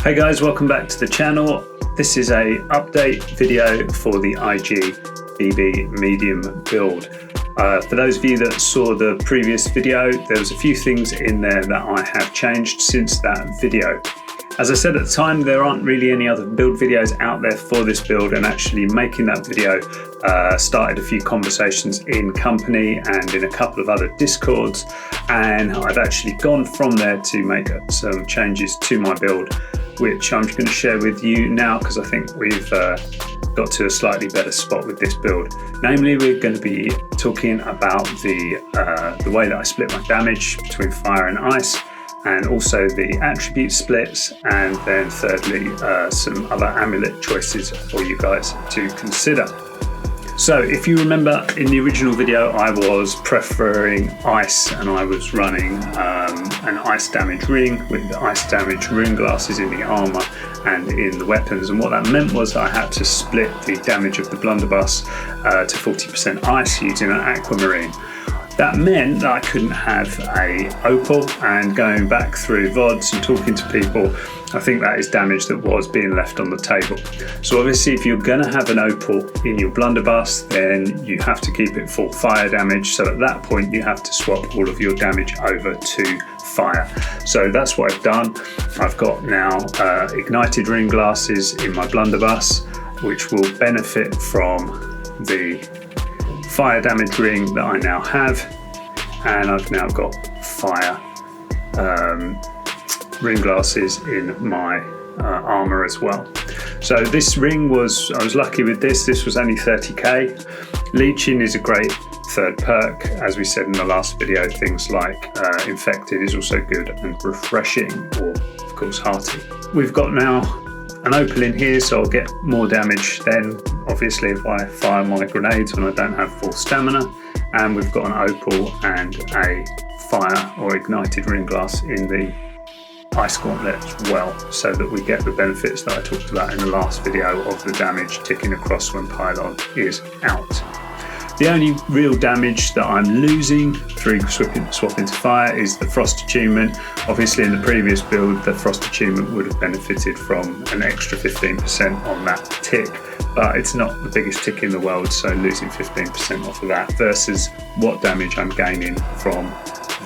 Hey guys, welcome back to the channel. This is a update video for the IG BB medium build. For those of you that saw the previous video, there was a few things in there that I have changed since that video. As I said at the time, there aren't really any other build videos out there for this build, and actually making that video started a few conversations in company and in a couple of other discords, and I've actually gone from there to make some changes to my build, which I'm going to share with you now because I think we've got to a slightly better spot with this build. Namely, we're going to be talking about the way that I split my damage between fire and ice, and also the attribute splits, and then thirdly some other amulet choices for you guys to consider. So if you remember in the original video, I was preferring ice, and I was running an ice damage ring with the ice damage rune glasses in the armor and in the weapons, and what that meant was I had to split the damage of the blunderbuss to 40% ice using an aquamarine. That meant that I couldn't have a opal, and going back through VODs and talking to people, I think that is damage that was being left on the table. So obviously if you're going to have an opal in your blunderbuss, then you have to keep it full fire damage, so at that point you have to swap all of your damage over to fire. So that's what I've done. I've got now ignited ring glasses in my blunderbuss, which will benefit from the fire damage ring that I now have, and I've now got fire ring glasses in my armor as well. So this ring I was lucky with this. This was only 30k. Leeching is a great third perk. As we said in the last video, things like infected is also good and refreshing, or of course hearty. We've got now an opal in here, so I'll get more damage then, obviously, if I fire my grenades when I don't have full stamina. And we've got an opal and a fire or ignited ring glass in the ice gauntlet as well, so that we get the benefits that I talked about in the last video of the damage ticking across when pylon is out. The only real damage that I'm losing through swapping to fire is the frost attunement. Obviously in the previous build, the frost attunement would have benefited from an extra 15% on that tick, but it's not the biggest tick in the world, so losing 15% off of that versus what damage I'm gaining from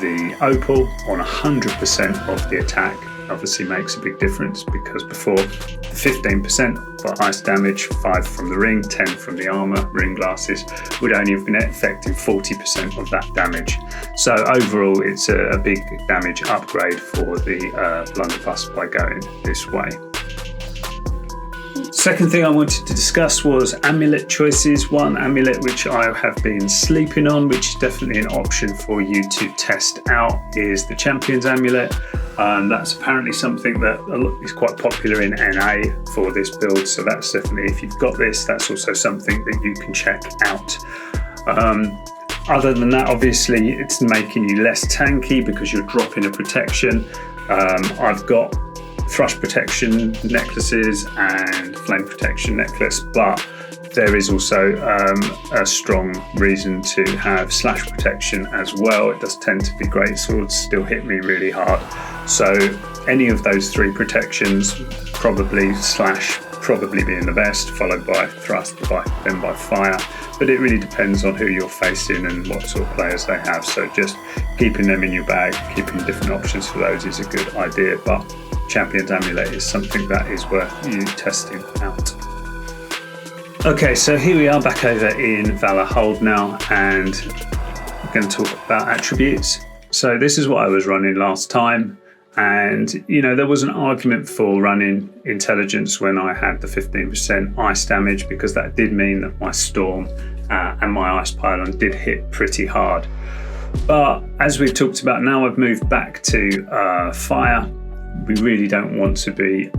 the opal on 100% of the attack obviously makes a big difference, because before, 15% for ice damage, 5 from the ring, 10 from the armor, ring glasses, would only have been affecting 40% of that damage. So overall it's a big damage upgrade for the blunderbuss by going this way. Second thing I wanted to discuss was amulet choices. One amulet which I have been sleeping on, which is definitely an option for you to test out, is the Champion's Amulet. That's apparently something that is quite popular in NA for this build, so that's definitely, if you've got this, that's also something that you can check out. Other than that, obviously it's making you less tanky because you're dropping a protection. I've got thrush protection necklaces and flame protection necklace, but there is also a strong reason to have slash protection as well. It does tend to be great swords, still hit me really hard. So any of those three protections, probably slash probably being the best, followed by thrust, then by fire. But it really depends on who you're facing and what sort of players they have. So just keeping them in your bag, keeping different options for those is a good idea. But Champion's Amulet is something that is worth you testing out. Okay, so here we are back over in Valor Hold now, and we're going to talk about attributes. So this is what I was running last time, and you know, there was an argument for running intelligence when I had the 15% ice damage, because that did mean that my storm and my ice pylon did hit pretty hard. But as we've talked about, now I've moved back to fire. We really don't want to be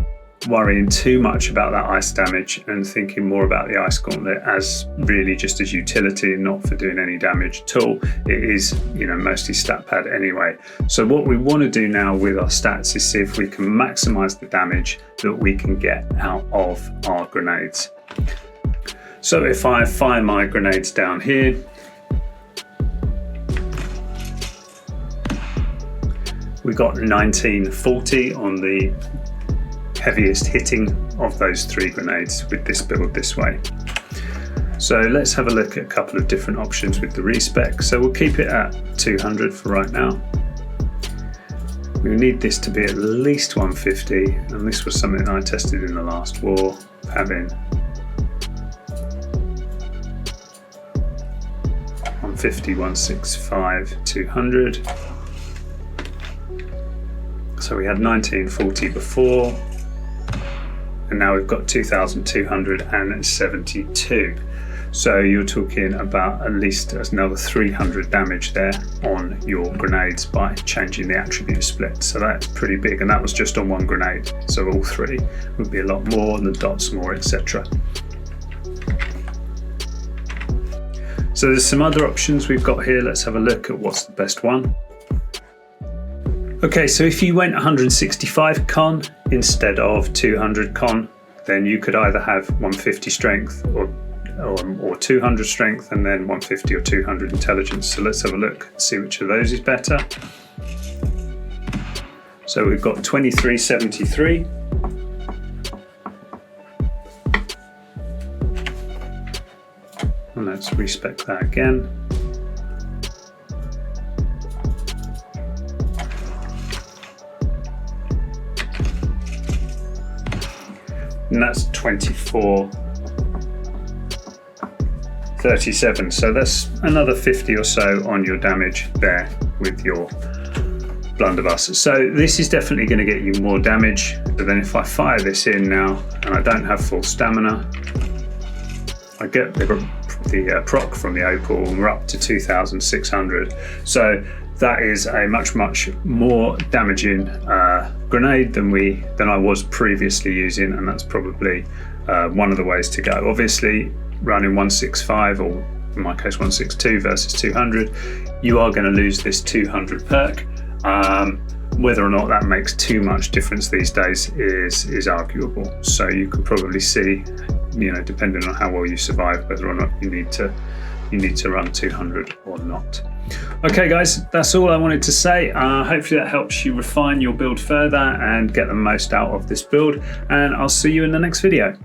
worrying too much about that ice damage and thinking more about the ice gauntlet as really just as utility and not for doing any damage at all. It is, you know, mostly stat pad anyway. So what we want to do now with our stats is see if we can maximize the damage that we can get out of our grenades. So if I fire my grenades down here, we got 1940 on the heaviest hitting of those 3 grenades with this build this way. So let's have a look at a couple of different options with the respec. So we'll keep it at 200 for right now. We need this to be at least 150, and this was something I tested in the last war, having 150, 165, 200. So we had 1940 before, and now we've got 2272. So you're talking about at least another 300 damage there on your grenades by changing the attribute split. So that's pretty big, and that was just on 1 grenade. So all 3 would be a lot more, and the dots more, etc. So there's some other options we've got here. Let's have a look at what's the best one. Okay, so if you went 165 con instead of 200 con, then you could either have 150 strength or 200 strength and then 150 or 200 intelligence. So let's have a look and see which of those is better. So we've got 2373. And let's respec that again. And that's 2437. So that's another 50 or so on your damage there with your blunderbuss. So this is definitely going to get you more damage. But then if I fire this in now and I don't have full stamina, I get the proc from the opal, and we're up to 2600. So that is a much more damaging grenade than I was previously using, and that's probably one of the ways to go. Obviously, running 165, or in my case 162 versus 200, you are going to lose this 200 perk. Whether or not that makes too much difference these days is arguable. So you can probably see, depending on how well you survive, whether or not you need to run 200 or not. Okay guys, that's all I wanted to say. Hopefully that helps you refine your build further and get the most out of this build, and I'll see you in the next video.